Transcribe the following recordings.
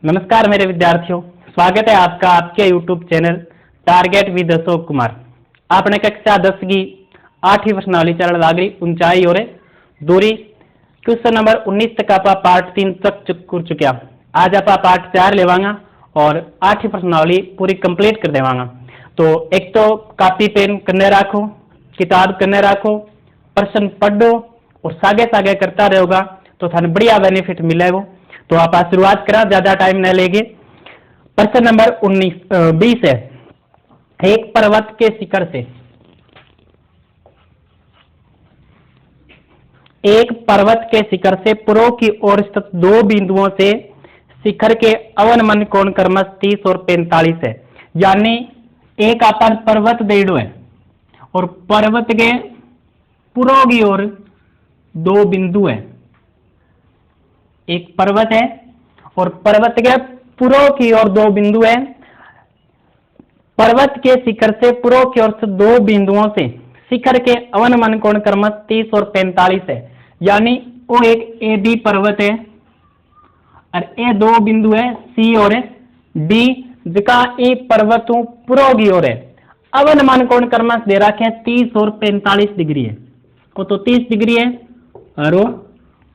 नमस्कार मेरे विद्यार्थियों, स्वागत है आपका आपके YouTube channel target with Ashok Kumar. आपने कक्षा 10 की 8वीं प्रश्नावली चरण लागरी ऊंचाई और दूरी क्वेश्चन नंबर 19 तक आप पार्ट 3 तक कर चुका। आज आप पार्ट 4 लेवांगा और 8वीं प्रश्नावली पूरी कंप्लीट कर देवांगा। तो एक तो कॉपी पेन करने रखो, किताब करने रखो, प्रश्न पढ़ो और सागे सागे करता रहोगा तो थाने बढ़िया बेनिफिट मिलेगा। तो आप शुरुआत करा, ज्यादा टाइम न लेंगे। प्रश्न नंबर 20 है। एक पर्वत के शिखर से पूर्व की ओर स्थित दो बिंदुओं से शिखर के अवनमन कोण क्रमश 30 और 45 है। यानी एक अपन पर्वत देड़ो है और पर्वत के पूर्व की ओर दो बिंदु है। एक पर्वत है और पर्वत के पूर्व की ओर दो बिंदु है। पर्वत के शिखर से पूर्व की ओर से दो बिंदुओं से शिखर के अवनमन कोण क्रमश 30 और 45 है। यानी वो एक ए बी पर्वत है और ये दो बिंदु है सी और डी, जिका ए पर्वतों पूर्व की ओर है। अवनमन कोण क्रमश दे रखे 30 और 45 डिग्री है। वो तो 30 डिग्री है और वो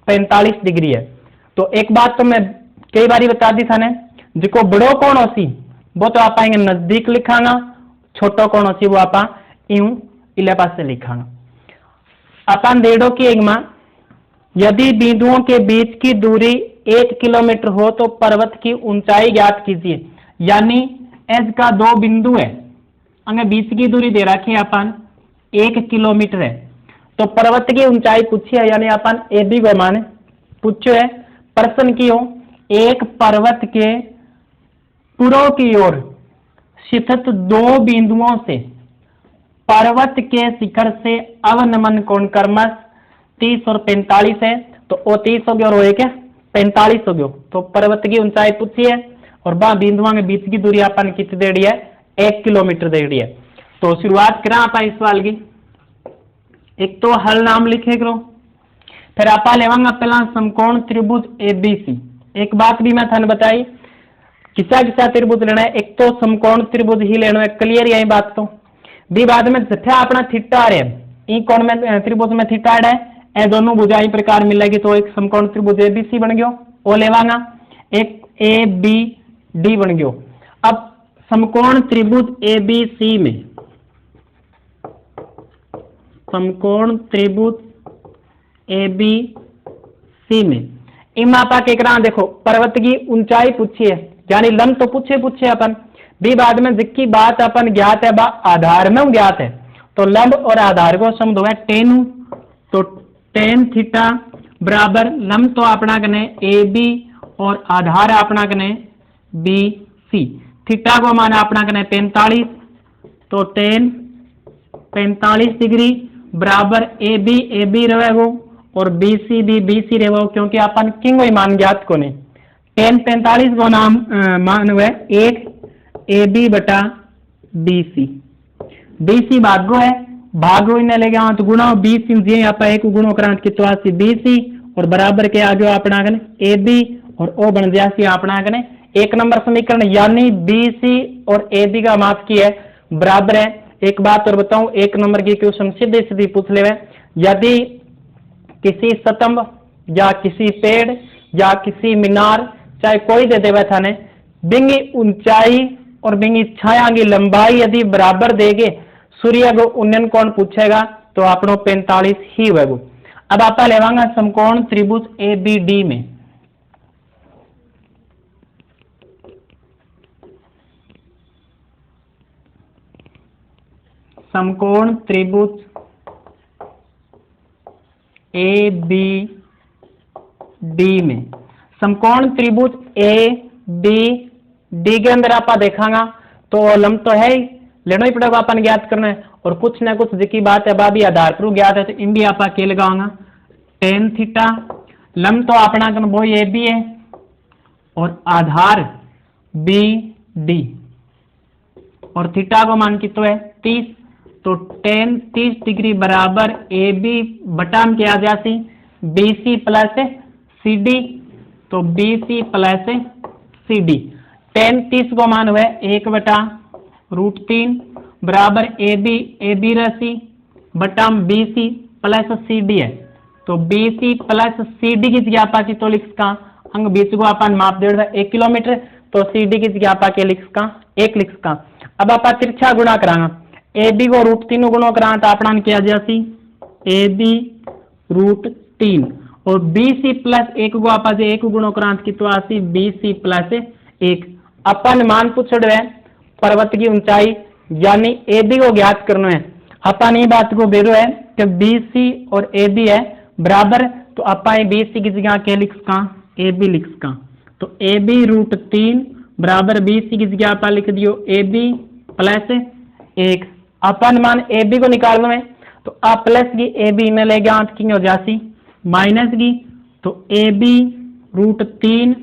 45 डिग्री है। तो एक बात तो मैं कई बारी बता दी था ने, जिको बड़ो कोण होसी वो तो आप नजदीक लिखांगा, छोटो कोण होसी वो आप यूं इले पास से लिखांगा। अपन देड़ो की एक मां, यदि बिंदुओं के बीच की दूरी 1 किलोमीटर हो तो पर्वत की ऊंचाई ज्ञात कीजिए। यानी एज का दो बिंदु है, अंगे बीच की दूरी दे रखी है अपन 1 किलोमीटर है। तो पर्वत की ऊंचाई पूछी है, यानी अपन ए बी को मान पूछो है। प्रश्न की हो, एक पर्वत के पूर्व की ओर स्थित दो बिंदुओं से पर्वत के शिखर से अवनमन कोण क्रमश 30 और 45 है। तो वो 30 हो गया और वो एक 45 हो गया। तो पर्वत की ऊंचाई पूछी है और वहां बिंदुओं के बीच की दूरी अपन कितनी दे रही है, 1 किलोमीटर दे रही है। तो शुरुआत करा आप इस सवाल की। एक तो हल नाम लिखे करो, फिर आप लेवांगा पहला समकोण त्रिभुज एबीसी। एक बात भी मैं थाने बताई, किसा किसा त्रिभुज लेना है। एक तो समकोण त्रिभुज ही लेना है, क्लियर यही बात। तो भी बाद में जठा अपना थीटा आ रहा है, कोण में त्रिभुज में थीटा है, ए दोनों भुजा इस प्रकार मिलेगी तो एक समकोण त्रिभुज एबीसी बन गयो। वो लेवांगा एक ए बी डी बन गयो। अब समकोण त्रिभुज एबीसी में, समकोण त्रिभुज ए बी सी में इमा आपा के करा देखो, पर्वत की ऊंचाई पूछी है, यानी लंब तो पूछे अपन भी बाद में जिसकी बात अपन ज्ञात है बा आधार में ज्ञात है। तो लंब और आधार को सम है टेन। तो टेन थीटा बराबर लंब तो अपना कने ए बी और आधार अपना कने बी सी। थीटा को माना अपना कने 45। तो टेन 45 डिग्री बराबर ए बी रहेगो और बीसी रहेगो, क्योंकि अपन किंग मान ज्ञात को नहीं। टेन 45 को नाम मान हुआ एक ए बी बटा बी सी भागो है, भागो इन्हें ले गया तो गुणा बीसी जी आप एक गुणो करांत की तो बी सी और बराबर के आगे अपना कने ए बी और ओ बन जासी अपना कने 1 नंबर समीकरण। यानी बी सी और ए बी का माप की है बराबर है। एक बात और बताऊं, 1 नंबर की क्वेश्चन सीधी पूछ ले, यदि किसी स्तंभ या किसी पेड़ या किसी मीनार चाहे कोई दे देवे थाने, बिंगी ऊंचाई और बिंगी छाया की लंबाई यदि बराबर देगे, सूर्य को उन्नयन कोण पूछेगा तो आपनो 45 ही होगा। अब आप लेवांगा समकोण त्रिभुज ए बी डी में, समकोण त्रिभुज ए बी डी में, समकोण त्रिभुज ए बी डी के अंदर आप देखांगा तो लंब तो है ही, लेना ही पड़ेगा अपन ज्ञात करना है। और कुछ ना कुछ जिकी बात है बाबी आधार पर ज्ञात है, तो इन भी आप के लगाऊंगा टेन थीटा। लंब तो अपना कन वो ए बी है और आधार बी डी और थीटा को मान की तो है 30। तो टेन 30 डिग्री बराबर ए बी बटा में क्या आ जासी B C plus C D. तो B C plus CD। tan 30 को मान हुआ है 1/√3 बराबर AB राशि बटा BC प्लस CD है। तो BC प्लस CD की जगह आपा तो लिख का अंग BC को अपन माप दे 1 किलोमीटर, तो CD की जगह आपा के लिख का 1 लिख का। अब आपा तिरछा गुणा करांगा, AB को √3 गुणा करा तो अपना क्या जासी AB √3 और BC प्लस 1 को आपा जे 1 गुणा करा की तो आसी BC प्लस 1। अपन मान पूछड़ है पर्वत की ऊंचाई यानी AB को ज्ञात करना है। अपन ये बात को बेरो है कि BC और AB है बराबर, तो आपा BC की जगह क्या लिख का AB लिख का। तो AB √3 बराबर BC की जगह आपा लिख दियो AB प्लस 1। अपन मान AB को निकालना है तो आ प्लस की AB में ले गया की हो जासी माइनस की, तो AB √3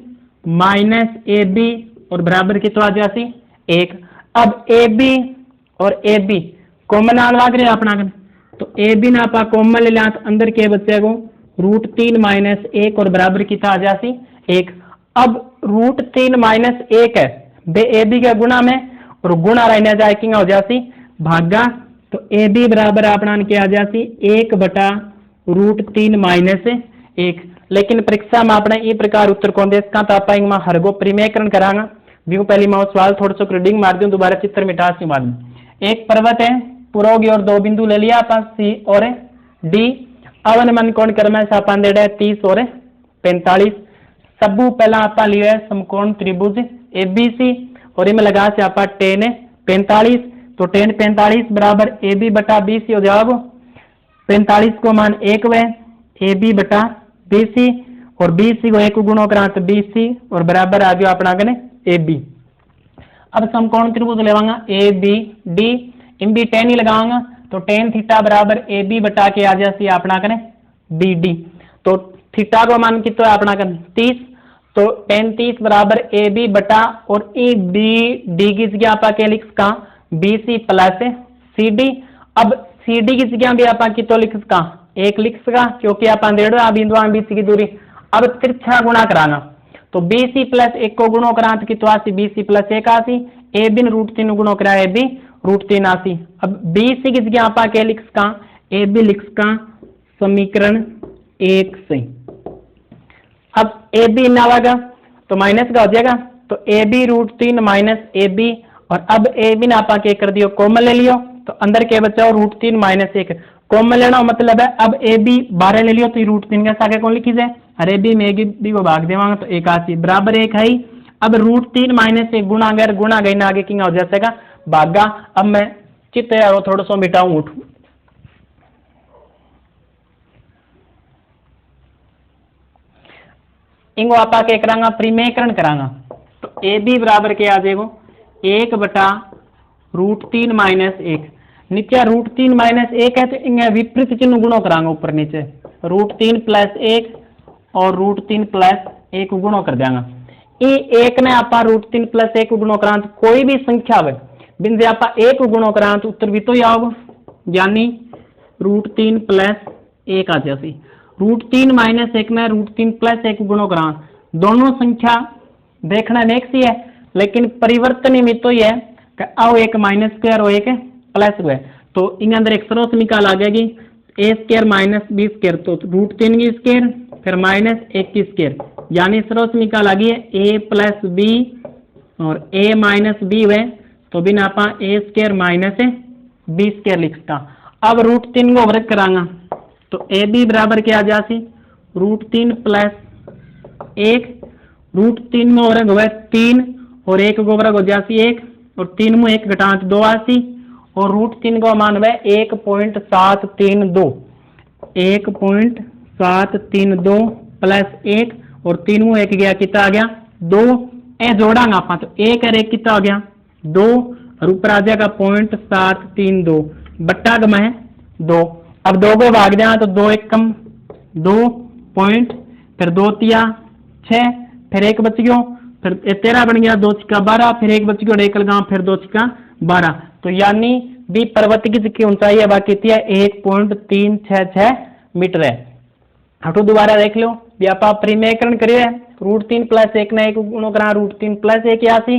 माइनस AB और बराबर की तो आ जासी 1। अब AB और AB कॉमन आग रहे अपना, तो AB ना आपा कॉमन ले लिया तो अंदर के बच्चे को √3 माइनस 1 और बराबर की आ जासी 1। अब √3 माइनस 1 है बे AB के गुणा में और गुणा रहने जाए कि हो जासी भागा, तो AB बराबर अपना क्या आ जासी 1/√3 माइनस 1। लेकिन परीक्षा में आपने ये प्रकार उत्तर कौन दे इसका तो आप हर गो परिमेयकरण करांगा। व्यू पहली मैं सवाल थोड़ा सा रीडिंग मार दूं, दोबारा चित्र मिटा सी मार दूं। एक पर्वत है पुरोगी और 2 बिंदु ले लिया अपन C और D। अवन मन कोण कर्म है अपन दे 30 और 45। सबू पहला आपा लिया है समकोण त्रिभुज ABC और इनमें लगा से आपा tan 45, तो tan 45 बराबर AB बटा BC हो जाएगा। 45 को मान 1 वे AB बटा BC और BC को 1 गुणा करा तो BC और बराबर आ गया अपना कने AB। अब समकोण त्रिभुज लेवांगा ABD, इन भी tan ही लगाऊंगा तो tan थीटा बराबर AB बटा के आ जासी अपना कने BD। तो थीटा को मान कितना है अपना कने 30, तो tan 30 बराबर AB बटा और BD की जगह आपा के लिख का BC प्लस CD। अब CD की जगह भी आपा कितो लिख का 1 लिख सका क्योंकि आप अंधेड़ो आ बिंदु BC की दूरी। अब तिरछा गुणा कराना तो BC प्लस 1 को गुणा करा तो कितो आसी BC प्लस 1 आसी, AB √3 गुणा करा AB √3 आसी। अब BC की जगह आपा के लिख का AB लिख का समीकरण 1 से। अब AB ना आएगा तो माइनस का हो जाएगा, तो AB √3 माइनस AB और अब AB ने आपा के कर दियो कॉमन ले लियो तो अंदर के बचा √3 माइनस 1 कॉमन लेना मतलब है। अब AB 12 ले लियो तो √3 का आगे कौन लिखी जाए, अरे AB में AB को भाग देवांगा तो 81 बराबर 1 है। अब √3 माइनस 1 गुणा अगर गुणा गई ना आगे किंग हो जाएगा भागा। अब मैं चित्र थोड़ा सा मिटाऊं उठू, इंगो आपा के करांगा परिमेयकरण करांगा तो AB बराबर के आ जाएगा 1/√3 माइनस 1। नीचे √3 माइनस 1 है तो इन्हें विपरीत चिन्ह गुणों करांगा ऊपर नीचे √3 प्लस 1 और √3 प्लस 1 गुणों कर देंगे। ये 1 ने आपा √3 प्लस 1 गुणों करा तो कोई भी संख्या है बिंदु आपा 1 गुणों करा तो उत्तर भी तो ही आओगे, यानी √3 प्लस 1 आ जाती। √3 माइनस 1 में √3 प्लस 1 गुणों करा दोनों संख्या देखना नेक सी है लेकिन परिवर्तन में तो ये है कि आओ एक माइनस स्क्वायर और एक प्लस स्क्वायर, तो इन अंदर एक स्रोत निकाल आ जाएगी a² माइनस b स्क्वायर, तो √3 की स्क्वायर फिर माइनस 1 की स्क्वायर, यानी स्रोत निकाल आ गई है a प्लस b और a माइनस b हुए तो बिना आपा a² माइनस b स्क्वायर लिखता। अब √3 को वर्ग करांगा तो AB बराबर क्या आ जासी √3 प्लस 1, √3 में वर्ग हुआ 3 और 1 को वर्ग हो जासी 1 और 3 में 1 घटा 2 आसी और √3 का मान हुआ 1.732 प्लस 1 और 3 में 1 गया कितना आ गया 2, ए जोड़ांगा आपा तो 1 और 1 कितना आ गया 2 और ऊपर आ जाएगा 0.732 बट्टा गमा है 2। अब 2 को भाग देना तो 2 1 कम 2 पॉइंट फिर 2 तिया 6 फिर 1 बच गयो फिर 13 बन गया 2 छिका 12 फिर 1 बच गयो 1 लगाओ फिर 2 छिका 12, तो यानी भी पर्वत की ऊंचाई है बाकी कितनी है 1.366 मीटर है। हटो दोबारा देख लो भी आप परिमेयकरण करिए √3 प्लस 1 ने 1 गुणो करा √3 प्लस 1 यासी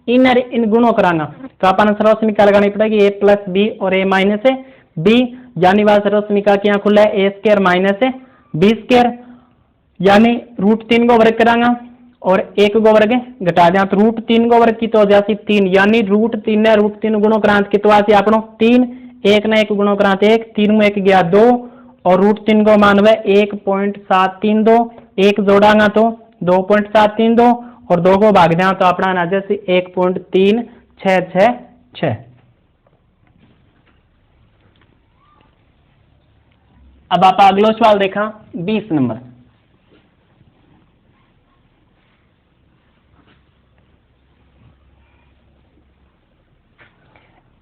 इन इन गुणो करांगा तो अपन सर्व समीकरण लगानी पड़ेगी a प्लस बी और a माइनस बी, यानी वह सर्व समीकरण क्या खुला है a square minus B square, यानी √3 को वर्ग करांगा और 1 को वर्ग घटा दिया तो √3 को वर्ग की तो हो जाती 3, यानी √3 ने √3 गुणो करांत की तो आसी आपनो 3, 1 ने 1 गुणो करांत 1, 3 में 1 गया 2 और √3 को मान हुआ 1.732, 1 जोड़ांगा तो 2.732 और 2 को भाग दिया तो अपना आ जाए 1.3666। अब आप अगलो सवाल देखा 20 नंबर।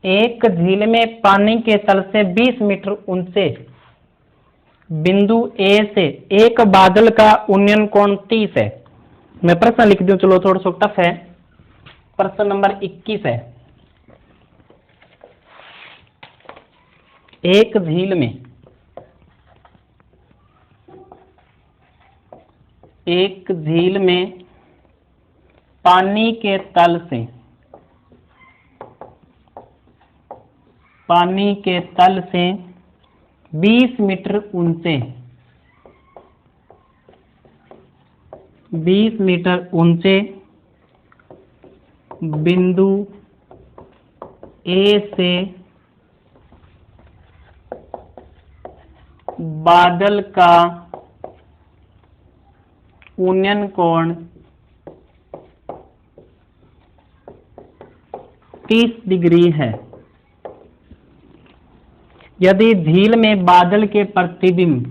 एक झील में पानी के तल से 20 मीटर ऊंचे बिंदु ए से एक बादल का उन्नयन कोण 30 है। मैं प्रश्न लिख दूं, चलो थोड़ा सा टफ है। प्रश्न नंबर 21 है। एक झील में पानी के तल से 20 मीटर ऊंचे बिंदु ए से बादल का उन्नयन कोण 30 डिग्री है। यदि झील में बादल के प्रतिबिंब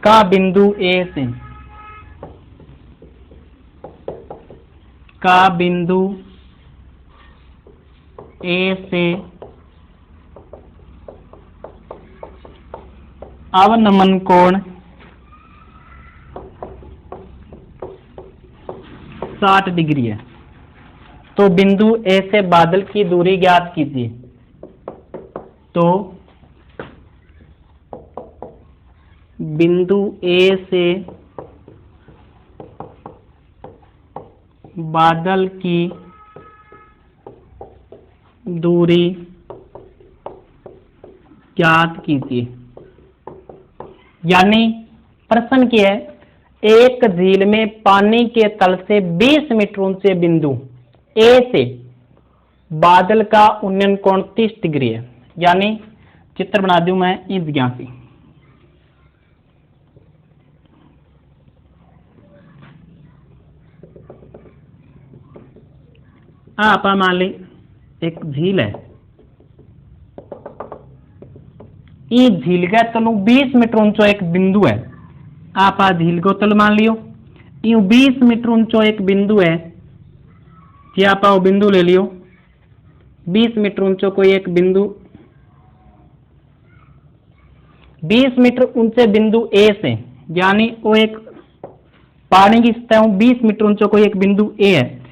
का बिंदु ए से अवनमन कोण 60 डिग्री है। तो बिंदु ए से बादल की दूरी ज्ञात कीजिए। तो बिंदु ए से बादल की दूरी ज्ञात कीजिए, यानी प्रश्न क्या है, एक झील में पानी के तल से 20 मीटर ऊंचे बिंदु ए से बादल का उन्नयन कोण 30 डिग्री है। यानी चित्र बना दूं मैं इस जगह से। आप मान ली एक झील है, इस झील का तलु 20 मीटर ऊंचो एक बिंदु है। आप आ झील को तल मान लियो, यूं 20 मीटर ऊंचो एक बिंदु है जी। आप आओ बिंदु ले लियो, 20 मीटर ऊंचो कोई एक बिंदु, 20 मीटर ऊंचे बिंदु ए से, यानी वो एक पानी की सतह 20 मीटर ऊंचो कोई एक बिंदु ए है।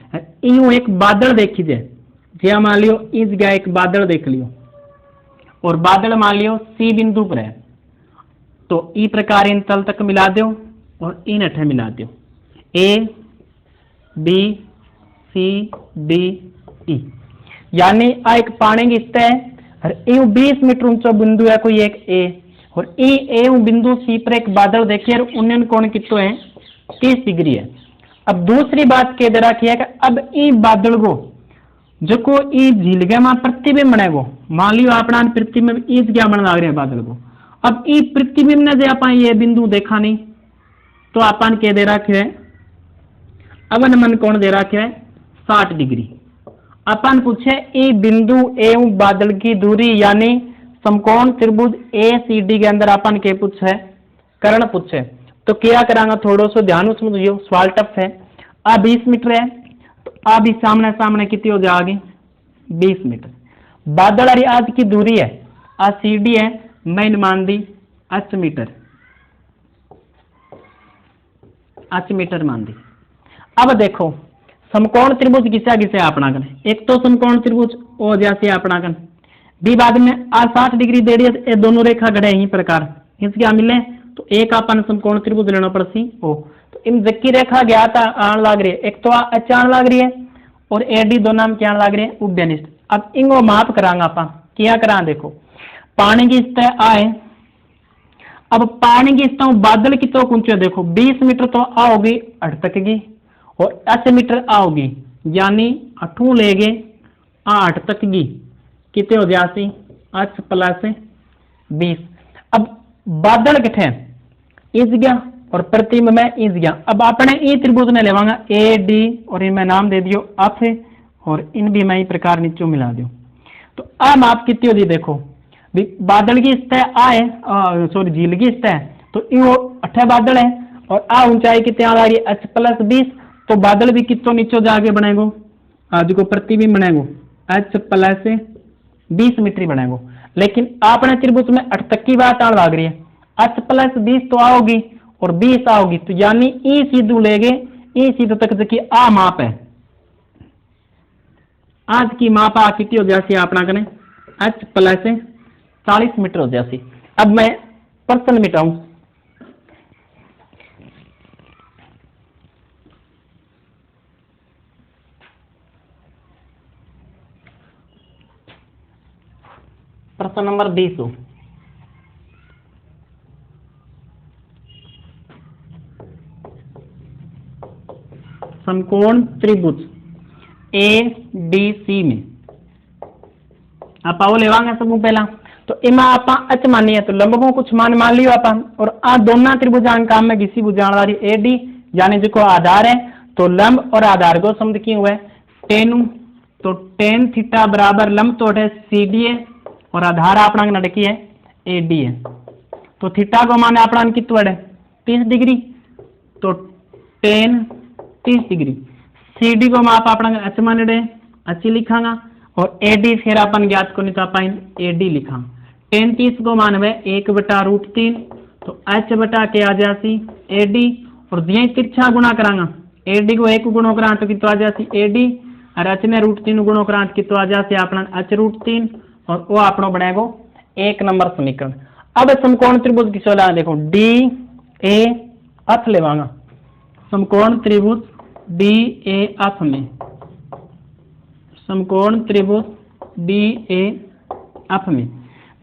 यूं एक बादल देखी जाए जी, मान लियो इस जगह एक बादल देख लियो और बादल मान लियो सी बिंदु पर है। तो ई प्रकार इन तल तक मिला दो और इन अठे मिला दो, A B C D E, यानी आ एक पानी की सतह है और यू 20 मीटर ऊंचो बिंदु है कोई एक ए, और ए बिंदु सी पर एक बादल देखिए और उन्नयन कोण कितो है 30 डिग्री है। अब दूसरी बात कह दे रखी है कि अब ई बादल को जो को ई झील में प्रतिबिंब बनेगो, मान लियो अपना प्रतिबिंब इस क्या बन लग रहे हैं बादल को। अब ई प्रतिबिंब ने जे अपन ये बिंदु देखा नहीं तो अपन के दे रखे है अवनमन कोण दे रखे है 60 डिग्री। अपन पूछे ई बिंदु एवं बादल की दूरी, यानी समकोण त्रिभुज ए सी डी के अंदर अपन के पूछे कर्ण पूछे। तो क्या करांगा, थोड़ा सा ध्यान समझियो, सवाल टफ है। आ 20 मीटर है तो आ भी सामने सामने कितनी हो जाएगी 20 मीटर। बादल वाली आज की दूरी है आ सी डी है, मैंने मान दी 8 मीटर। एच मीटर मान दी। अब देखो समकोण त्रिभुज किसा किसे अपना कन, एक तो समकोण त्रिभुज ओ जैसे अपना कन बी बाद में आ 60 डिग्री दे रही है, ये दोनों रेखा घड़े ही प्रकार इसके क्या मिले, तो एक अपन समकोण त्रिभुज लेना पड़सी ओ। तो इन जक्की रेखा ज्ञात आन लाग रही है, एक तो एच आन लाग रही है और एडी दोनों में क्या लाग रही है उभयनिष्ठ। अब इनको माप करांगा अपन क्या करा, देखो पानी की सतह आए, अब पानी की सतह बादल की तो ऊंचे देखो 20 मीटर तो आओगी अटक की और 80 मीटर आओगी, यानी अठू लेगे 8 तक की कितने हो जाती 8 प्लस 20। अब बादल किथे इस गया और प्रतिबिंब में इस गया। अब आपने ई त्रिभुज ने लेवांगा ए डी और इनमें नाम दे दियो अफ और इन भी मैं प्रकार नीचे मिला दियो। तो अब माप कितनी होती देखो, बादल की सतह आए सॉरी झील की सतह, तो यो 8 बादल है और आ ऊंचाई कितनी आ रही है एच प्लस 20, तो बादल भी कितों नीचे जाके बनेगो आज को प्रतिबिंब बनेगो एच प्लस 20 मीटर बनेगो। लेकिन आपने त्रिभुज में 8 तक की बात आने लग रही है, एच प्लस 20 तो आओगी और 20 आओगी, तो यानी ई सीधू लेगे, ई सीधू तक की आ माप है, आज की माप आ कितनी हो जाती अपना कने एच प्लस 40 मीटर हो जाती। अब मैं प्रश्न मिटाऊं, प्रश्न नंबर 20 समकोण त्रिभुज ए डी सी में आप आओ लेवांगे सब पहला, तो इमा आप अच मानिए तो लंब को कुछ मान लियो अपन, और आ दोनों त्रिभुजान काम में किसी भुजान वाली ए डी यानी जो आधार है, तो लंब और आधार को सम क्यों हुआ है टेन, तो टेन थीटा बराबर लंब तो है सी डी है और आधार अपना नड़की है ए डी है। तो थीटा को माने अपना कितना है 30 डिग्री, तो टेन 30 डिग्री, सी डी को माप अपना एच माने अच्छी लिखांगा और ए डी फिर अपन ज्ञात को निका पाइन ए डी लिखा। टेन 30 को मानवे 1/√3, तो एच बटा के आ जाती ए डी और दिए तिरछा गुणा करांगा, ए डी को 1 गुणो करा तो कितो आ जाती ए डी और एच ने √3 गुणो करा कितो आ जाती अपना एच √3 और वो अपनो बनेगो 1 नंबर समीकरण। अब समकोण त्रिभुज की सोला देखो डी ए अफ लेवांगा, समकोण त्रिभुज डी ए अफ में, समकोण त्रिभुज डी ए अफ में,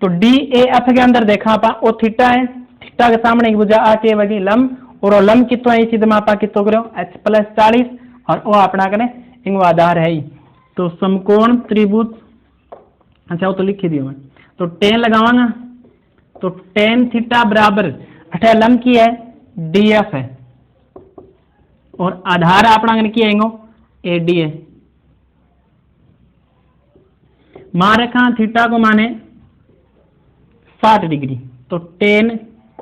तो डी ए अफ के अंदर देखा पा वो थीटा है, थीटा के सामने एक भुजा आके वगी लंब और वो लंब कितो है सीधे मापा कितो करो एच प्लस 40 और वो अपना कने इंगो आधार है ही। तो समकोण त्रिभुज अच्छा वो तो लिख दियो मैं, तो टेन लगावांगा, तो टेन थीटा बराबर अठे लंब की है डी एफ है और आधार अपना की है ए डी है, मान रखा थीटा को माने 60 डिग्री, तो टेन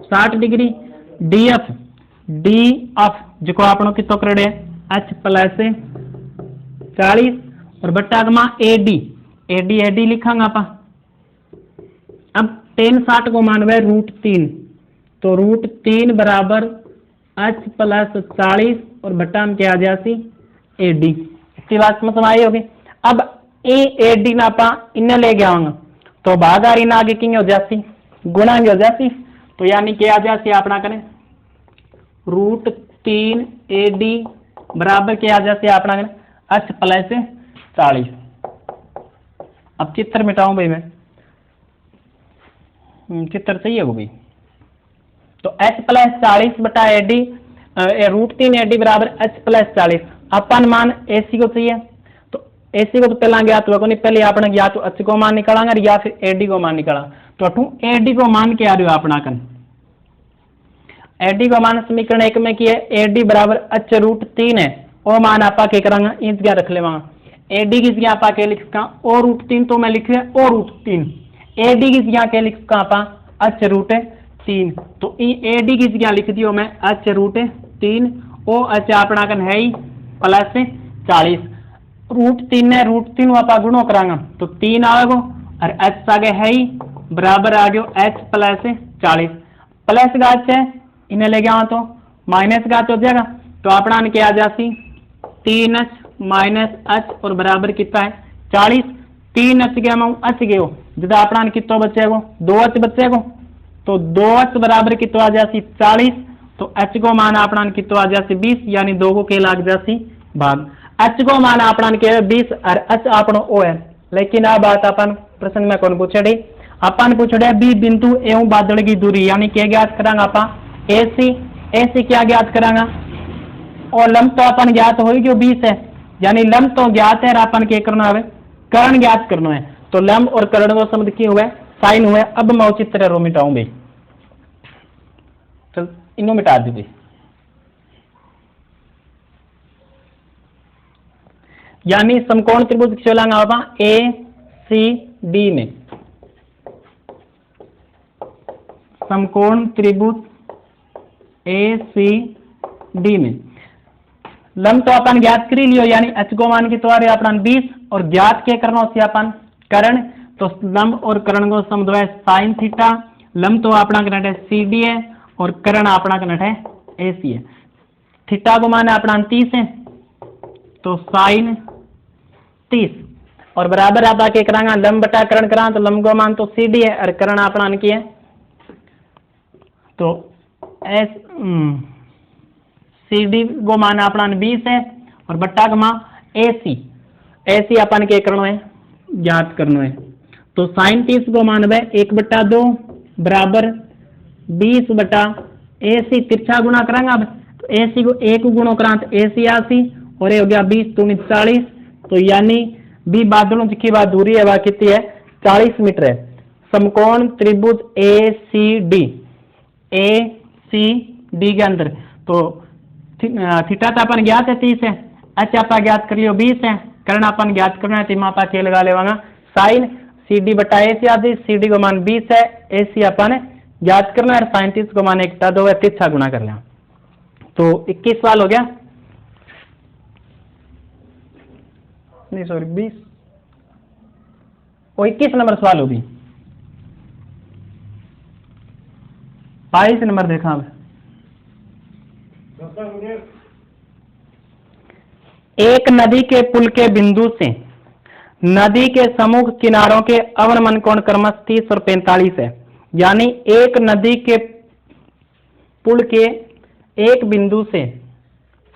60 डिग्री डी एफ जो आपनो कितो करे एच प्लस 40 और बट्टा गमा ए डी लिखांगा आपा। अब टेन 60 को मानवे √3, तो √3 बराबर एच प्लस 40 और बट्टा में क्या आ जाती ए डी, इसकी बात समझ आई होगी। अब ए डी ना आपा इन्हें ले गया होंगे, तो भागारी ना आगे किंग हो जाती गुणा हो जाती, तो यानी क्या आ जाती अपना करें √3 ए डी बराबर क्या आ जाती अपना करें एच प्लस 40। अब चित्र मिटाऊं भाई मैं, चित्र चाहिए वो भी, तो एच प्लस 40 बटा ए डी √3 ए डी बराबर एच प्लस 40, अपन मान ए सी को चाहिए, तो ए सी को तो पहला ज्ञात हुआ नहीं, पहले आपने या तो एच को मान निकालांगा या फिर ए डी को मान निकाला, तो अठू ए डी को मान के आ रही हो अपना कन ए डी को मान समीकरण 1 में किया ए डी बराबर एच √3 है, वो मान आपा के करांगा इंच क्या रख लेवांगा, ए डी की जगह आपा के लिखा ओ √3, तो मैं लिखे ओ √3, ए डी की जगह के लिखा आपा एच √3, तो ए डी की जगह लिख दियो मैं एच √3, ओ एच अपना कन है ही प्लस 40, √3 ने √3 आपा गुणो करांगा तो 3 आएगो और एच आगे है ही बराबर आ गयो एच प्लस 40, प्लस का एच है इन्हें ले गया तो माइनस का हो जाएगा, तो अपना क्या आ जासी 3h माइनस h और बराबर कितना है 40। 3h गया मैं h गयो जिदा अपना कितो बचेगो 2h बचेगो, तो 2h बराबर कितो आ जासी 40। तो h को मान अपना कितो आ जासी 20, यानी 2 को के लाग जासी भाग। h को मान अपना के 20 और h आपनो o है। लेकिन आ बात अपन प्रश्न में कौन पूछे अपन पूछे बी बिंदु एवं बादल की दूरी, यानी क्या ज्ञात करांगा आपा AC क्या ज्ञात करांगा, और लंब तो अपन ज्ञात हो जो 20 है, यानी लंब तो ज्ञात है, अपन क्या करना है कर्ण ज्ञात करना है। तो लंब और कर्ण को शब्द की हुआ साइन हुआ। अब मैं उचित तरह रो मिटाऊं भाई, तो इनको मिटा दी भाई। यानी समकोण त्रिभुज चलांगा आप ACD में, समकोण त्रिभुज ACD में लंब तो अपन ज्ञात कर लियो, यानी h को मान की तो अपन 20 और ज्ञात क्या करना उससे अपन कर्ण। तो लंब और कर्ण को समझो है साइन थीटा। लंब तो अपना कनेक्ट है CD है और कर्ण अपना कनेक्ट है AC है। थीटा को मान अपना 30 है, तो साइन 30 और बराबर आप आके करांगा लंब बटा कर्ण करा, तो लंब को मान तो CD है और कर्ण अपना की है तो CD को मान अपना 20 है और बट्टा का मान AC अपन के करना है ज्ञात करना है। तो साइन 30 को मान है 1/2 बराबर 20/, AC तिरछा गुणा करांगा अब, तो AC को 1 गुणो करा तो AC 80 और ये हो गया 20 दूनी 40। तो यानी बी बादलों की बात दूरी है वह कितनी है 40 मीटर है। समकोण त्रिभुज ACD के अंदर तो थीटा तो अपन ज्ञात है 30 है, h आपा ज्ञात कर लियो 20 है, कर्ण अपन ज्ञात करना है तो आपा के लगा लेवांगा साइन CD बटा AC आदि। CD को मान 20 है, AC अपन ज्ञात करना है, साइन 30 को मान 1/2 है, तिरछा गुणा कर लिया। तो 21 सवाल हो गया, नहीं सॉरी 20 और 21 नंबर सवाल होगी। 22 नंबर देखा अब, एक नदी के पुल के बिंदु से नदी के सम्मुख किनारों के अवनमन कोण क्रमश 30 और 45 है। यानी एक नदी के पुल के एक बिंदु से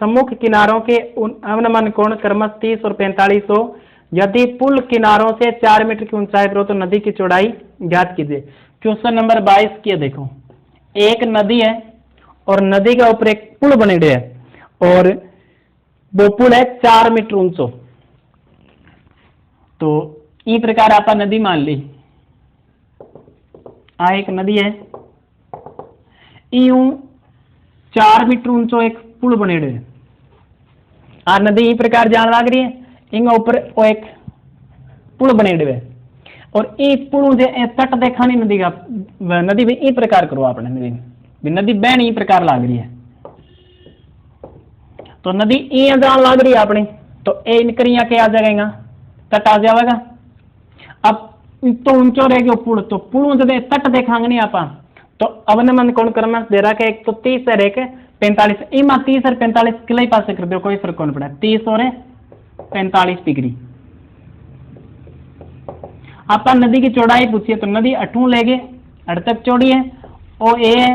सम्मुख किनारों के अवनमन कोण क्रमश 30 और 45 हो। यदि पुल किनारों से 4 मीटर की ऊंचाई पर हो तो नदी की चौड़ाई ज्ञात कीजिए। क्वेश्चन नंबर 22 की देखो, एक नदी है और नदी के ऊपर एक पुल बने हुए है और वो पुल है 4 मीटर ऊंचो। तो इस प्रकार आप नदी मान ली, आ एक नदी है, यूं 4 मीटर ऊंचो एक पुल बने हुए है। आ नदी इस प्रकार जान लग रही है, इन ऊपर वो एक पुल बने हुए है और इस पुल जे तट देखा नहीं नदी का, नदी भी इस प्रकार करो आपने नदी बहन इस प्रकार लग रही है। तो नदी ये जान लग रही है अपनी, तो ए इनकरिया के आ जाएगा तट आ जाएगा। अब तो ऊंचो रह गयो पुल, तो पुल जब तट देखांगे नहीं आप, तो अवनमन कोण क्रमश दे रहा है एक तो 30 है एक 45। इमा 30 और 45 किले पास कर दो, कोई फर्क नहीं पड़ा, 30 और 45 डिग्री। आप नदी की चौड़ाई पूछिए तो नदी 8 लेगे 8 तक चौड़ी है, ओ ए है,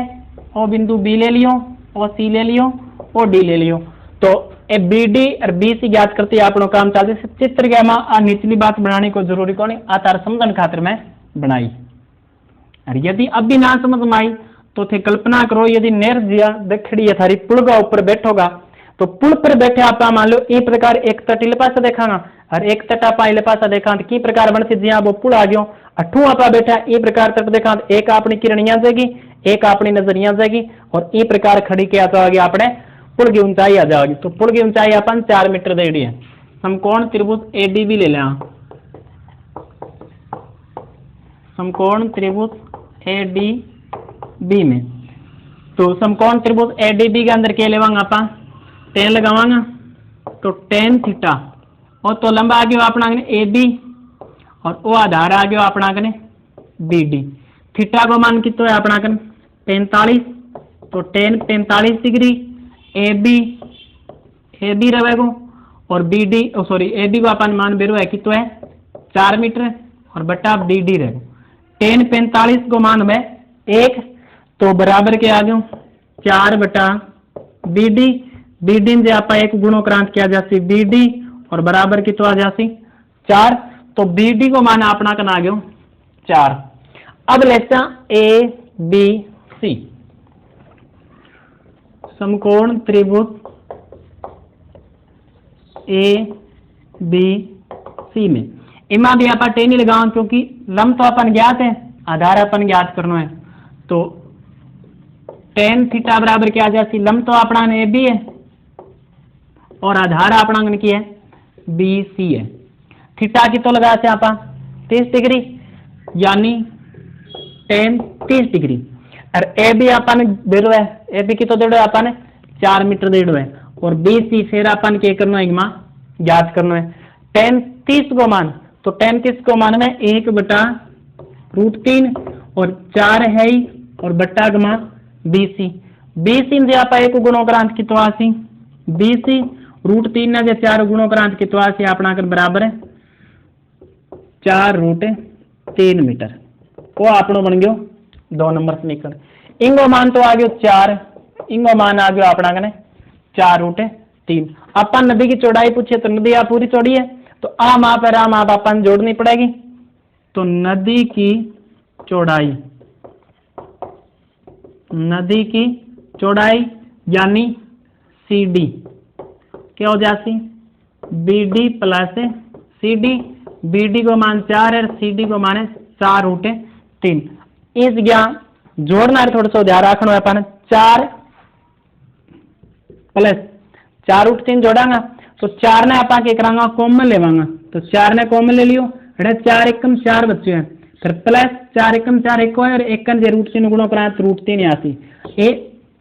ओ बिंदु बी ले लियो, ओ सी ले लियो, ओ डी ले लियो। तो ए बी डी और बी सी ज्ञात करती है आपनो काम चलते चित्र के आ निचली बात बनाने को जरूरी कौन आ तार समझन खातिर मैं बनाई। और यदि अब भी ना समझ में आई तो थे कल्पना करो, यदि नेर जिया दखड़ी है थारी पुल का ऊपर बैठोगा तो पुल पर बैठे आप मान लो इस प्रकार एक तट इले पासा देखागा और एक तट आप इले पासा देखा तो की प्रकार बनती जिया वो पुल आ गयो। 8 आपा बैठा इस प्रकार तट देखा तो एक अपनी किरणियां जाएगी, एक अपनी नजरियां जाएगी और इस प्रकार खड़ी किया जाएगी आपने पुल की ऊंचाई आ जाएगी। तो पुल की ऊंचाई अपन 4 मीटर दे दी है। समकोण त्रिभुज एडीबी ले लें, समकोण त्रिभुज एडीबी में, तो समकोण त्रिभुज एडीबी के अंदर क्या लेवांगा अपन टेन लगावांगा, तो टेन थीटा और तो लंबा आ गया अपना ए बी और वो आधार आ गया अपना बी डी। थीटा को मान कितना है अपना 45, तो tan 45 degree, A B A B रहेगो और B D sorry A B को अपन मान बेरो है कि तो है 4 मीटर और बटा बी डी रहेगो। 10 45 को मान में 1 तो बराबर के आ गयो 4 बटा बी डी। बी डी जे आप एक गुणोक्रांत किया जासी बी डी और बराबर की तो आ जासी 4। तो बी डी को मान अपना कन आ गयो 4। अब लेसा ए बी सी समकोण त्रिभुज ए बी सी में इमा भी आप टेन ही लगाओ क्योंकि लंब तो अपन ज्ञात है, आधार अपन ज्ञात करना है। तो टेन थीटा बराबर क्या आ जाती, लंब तो अपना ए बी है और आधार अपना की है बी सी है। थीटा की तो लगा से आप 30 डिग्री यानी टेन 30 डिग्री और ए बी अपन बेड़ो है, ए बी की तो देड़ो अपन 4 मीटर देड़ो है और बी सी फिर अपन के करना है ज्ञात करना है। टेन 30 को मान तो टेन 30 को मान में 1 बटा √3 और 4 है ही और बट्टा गमा बी सी। बी सी जे आप एक गुणोक्रांत की तो आसी बी सी √3 ने जे 4 गुणोक्रांत की तो आसी अपना कर बराबर है 4√3 मीटर। वो आपनो बन गयो 2 नंबर समीकरण। इंगो मान तो आ गयो 4, इंगो मान आ गयो अपना कने 4√3। अपन नदी की चौड़ाई पूछे तो नदी आप पूरी चौड़ी है तो आ माप है राम आप अपन जोड़नी पड़ेगी। तो नदी की चौड़ाई यानी सी डी क्या हो जाती B D plus C D. B D को मान 4 है सी डी को माने 4√3। इस गया जोड़ना है थोड़ा सा ध्यान रखना है अपन 4 प्लस 4√3 जोड़ांगा तो 4 ने आप करांगा कॉमन लेवांगा तो 4 ने कॉमन ले लियो 4 एकम 4 बच्चे हैं फिर प्लस 4 एकम 4 एक और एक √3 गुणों प्रांत √3 आती ये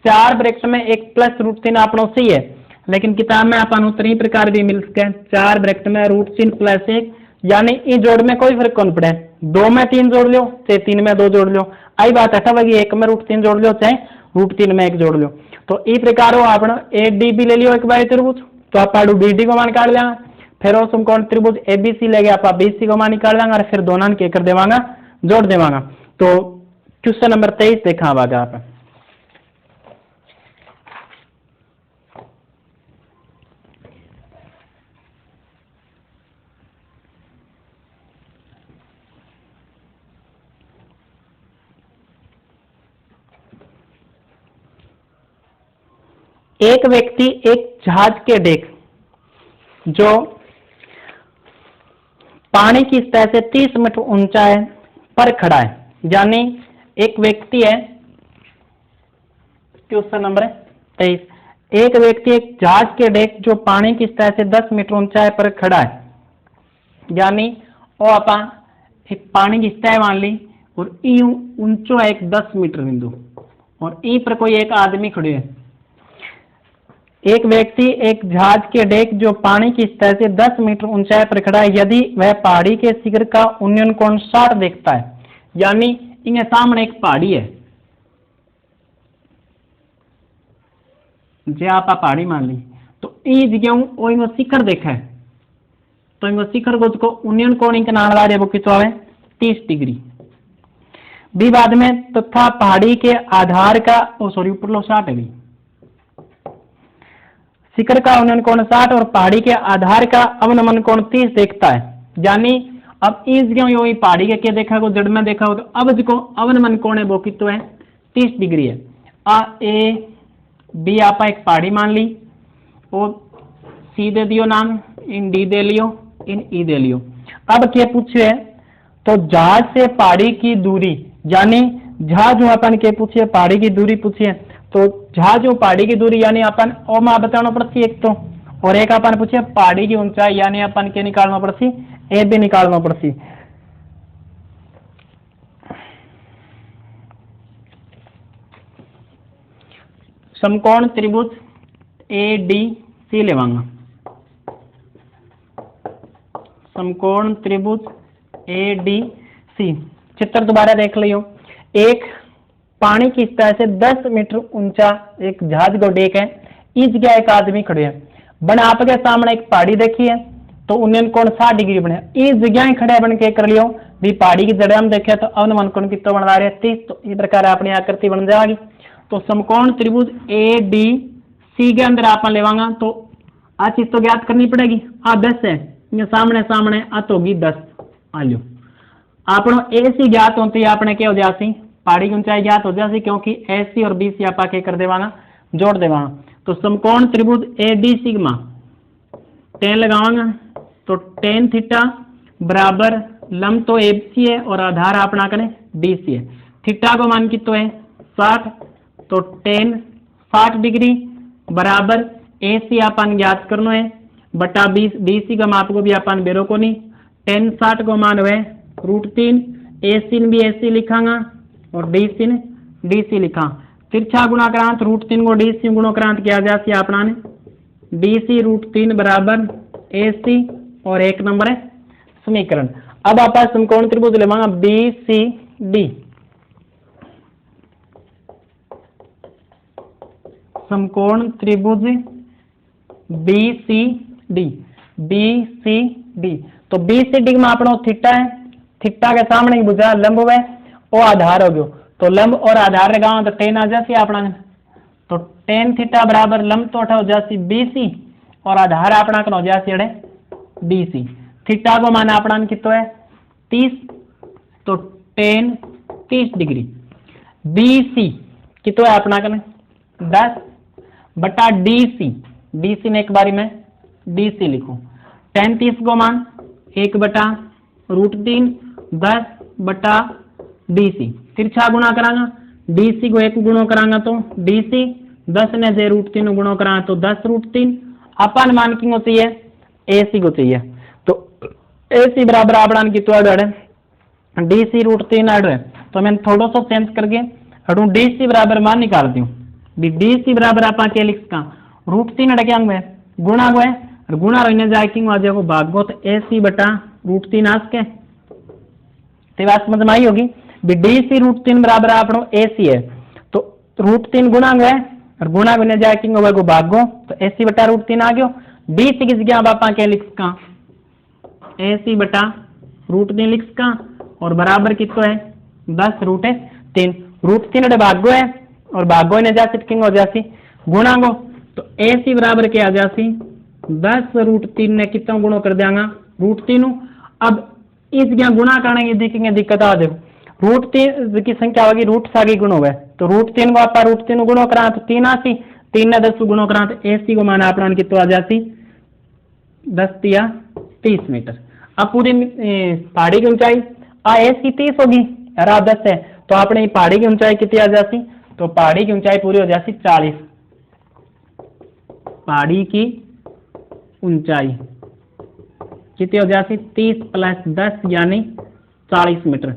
4 ब्रैकेट में 1 प्लस √3 आपनो सही है लेकिन किताब में अपन उतनी प्रकार भी मिल सके 4 ब्रैकेट में √3 प्लस 1 यानी इस जोड़ में कोई फर्क कौन पड़े 2 में 3 जोड़ लो चाहे 3 में 2 जोड़ लो आई बात है वही 1 में √3 जोड़ लो चाहे √3 में 1 जोड़ लो। तो इस प्रकार हो आप ए डी बी ले लियो एक बार त्रिभुज तो आप बी डी को मान काट लेंगे फिर वो समकोण त्रिभुज ए बी सी ले गए आप बी सी को मान निकाल लेंगे और फिर दोनों के कर देवांगा जोड़ देवांगा। तो क्वेश्चन नंबर 23 देखा आवागा आप एक व्यक्ति एक जहाज के डेक जो पानी की सतह से 30 मीटर ऊंचाई पर खड़ा है यानी एक व्यक्ति है क्वेश्चन नंबर 23 एक व्यक्ति एक जहाज के डेक जो पानी की सतह से 10 मीटर ऊंचाई पर खड़ा है यानी वो आप एक पानी की सतह मान ली और ई ऊंचो है एक 10 मीटर बिंदु और ई पर कोई एक आदमी खड़े है। एक व्यक्ति एक जहाज के डेक जो पानी की सतह से 10 मीटर ऊंचाई पर खड़ा है यदि वह पहाड़ी के शिखर का उन्नयन कोण 60 देखता है यानी इनके सामने एक पहाड़ी है जे आप पहाड़ी मान ली तो ई जगह इनको शिखर देखा है तो इनको शिखर को उन्नयन कोण इनका नाम ला रहे वो कितना है 30 डिग्री। बी बाद में तथा पहाड़ी के आधार का सॉरी ऊपर लो 60 डिग्री शिखर का अवनमन कोण 60 और पहाड़ी के आधार का अवनमन कोण 30 देखता है यानी अब इस यो पहाड़ी के क्या देखा हो जड़ में देखा हो तो अब जो अवनमन कोण है वो कितना है 30 डिग्री है। आ ए बी आप एक पहाड़ी मान ली और सी दे दियो नाम इन डी दे लियो इन ई दे लियो। अब क्या पूछे तो जहाज से पहाड़ी की दूरी यानी जहाज अपन के पूछिए पहाड़ी की दूरी पूछिए तो जहाज पहाड़ी की दूरी यानी अपन ओ मा बताना पड़ती एक तो और एक अपन पूछे पहाड़ी की ऊंचाई यानी अपन के निकालना पड़ती ए भी निकालना पड़ती। समकोण त्रिभुज ए डी सी लेवांगा समकोण त्रिभुज ए डी सी चित्र दोबारा देख लियो। एक पानी की सतह से 10 मीटर ऊंचा एक जहाज को डेक है इस जगह एक आदमी खड़े हैं बन आपके सामने एक पहाड़ी देखी है तो उन्हें कोण 60 डिग्री बने, इस जगह खड़े बन के कर लियो भी पहाड़ी की जड़े हम देखे तो अवनमन कोण कितना बन रहा है 30। तो इस प्रकार अपनी आकृति बन जाएगी। तो समकोण त्रिभुज ए डी सी के अंदर आप लेवांगा तो आ चीज तो ज्ञात करनी पड़ेगी। आ 10 है, ये सामने सामने आ तो होगी 10। आ लो आपनो ए सी ज्ञात होती है, आपने क्या हो जासी पहाड़ी की ऊंचाई ज्ञात हो जासी, क्योंकि ए सी और बी सी आप क्या कर देवाना जोड़ देवाना। तो समकोण त्रिभुज ए डी सिग्मा टेन लगावांगा तो टेन थीटा बराबर लंब तो ए सी है और आधार अपना करें डी सी है। थीटा को मान कितो है 60, तो टेन 60 डिग्री बराबर ए सी अपन ज्ञात करना है बटा 20 डी सी का माप को भी अपन बेरो को नहीं, टेन 60 को मान हुए √3, ए सी भी ए सी लिखांगा और डी सी लिखा। तिरछा गुणाक्रांत √3 को डी सी गुणोक्रांत किया जाती है अपना ने डी सी √3 बराबर ए सी और एक नंबर है समीकरण। अब आप समकोण त्रिभुज लेवांगा बी सी डी, समकोण त्रिभुज B C D, B C D. तो बी सी डी में अपना थीटा है, थीटा के सामने भुजा लंब है वो आधार हो गयो, तो लंब और आधार लगाओ तो टेन आ जाती है अपना। तो टेन थीटा बराबर लंब तो हो जाती बी सी और आधार अपना हो जाती है डी सी। थीटा को माना अपना कितो है 30, तो टेन 30 डिग्री। बी सी कितो है अपना कने 10 बटा डी सी ने एक बारी में डी सी लिखो, टेन 30 को मान 1 बटा √3 10 बटा डी सी। तिरछा गुणा करांगा डी सी को 1 गुणो करांगा तो डी सी 10 ने जे √3 गुणो करांगा तो 10 √3। अपन मान की चाहिए ए सी को चाहिए, तो ए सी बराबर आपन की तो है डी सी √3 है। तो मैं थोड़ा सा चेंज करके हटू डी सी बराबर मान निकाल दूं, डी सी बराबर आप क्या लिख सका √3 अड़ क्या है गुणा को है और गुणा रहने जाए कि आ जाएगा भागो, तो ए सी बटा √3 आ सके तो बात समझ में आई होगी। डी सी √3 बराबर आपनो ए सी है, तो √3 गुणा है और गुणा होने जाए कि भागो, तो ए सी बटा √3 आ गयो। डी सी की जगह आप क्या लिख सका ए सी बटा √3 लिख सका और बराबर कितो है 10 √3। √3 भागो है और भागो ने जा किंग हो जासी गुणा गो, तो ए सी बराबर क्या आ जासी 10 √3 ने कितना गुणो कर देंगा √3। अब इस जगह गुणा करने की देखेंगे दिक्कत आ जाए, √3 की संख्या होगी रूट सागी गुण हो गए, तो √3 को आप √3 गुणो करा तो 3 आसी, 3 ने 10 गुणो करा तो ए सी को माना अपना कितना आ जाती 10 या 30 मीटर। अब पूरी पहाड़ी की ऊंचाई आ ए सी 30 होगी और आ 10 है, तो आपने पहाड़ी की ऊंचाई कितनी आ जाती, तो पहाड़ी की ऊंचाई पूरी हो जाती 40। पहाड़ी की ऊंचाई कितनी हो जाती 30 + 10 यानी 40 मीटर।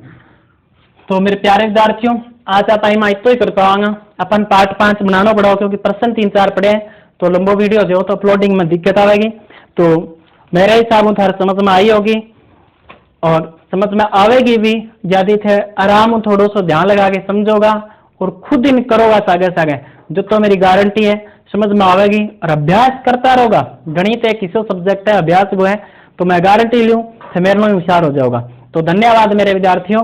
तो मेरे प्यारे विद्यार्थियों आज आप टाइम इतना ही कर पाऊंगा, अपन पार्ट 5 बनाना पड़ा क्योंकि प्रश्न 3-4 पड़े हैं, तो लंबो वीडियो जो तो अपलोडिंग में दिक्कत आएगी। तो मेरे हिसाब से समझ में आई होगी और समझ में आवेगी भी, यदि थे आराम थोड़ा सा ध्यान लगा के समझोगा और खुद ही करोगा सागे सागे जो तो मेरी गारंटी है समझ में आवेगी। और अभ्यास करता रहोगा, गणित एक किसी सब्जेक्ट है अभ्यास वो है, तो मैं गारंटी लूँ तो मेरे में होशियार हो जाओगा। तो धन्यवाद मेरे विद्यार्थियों।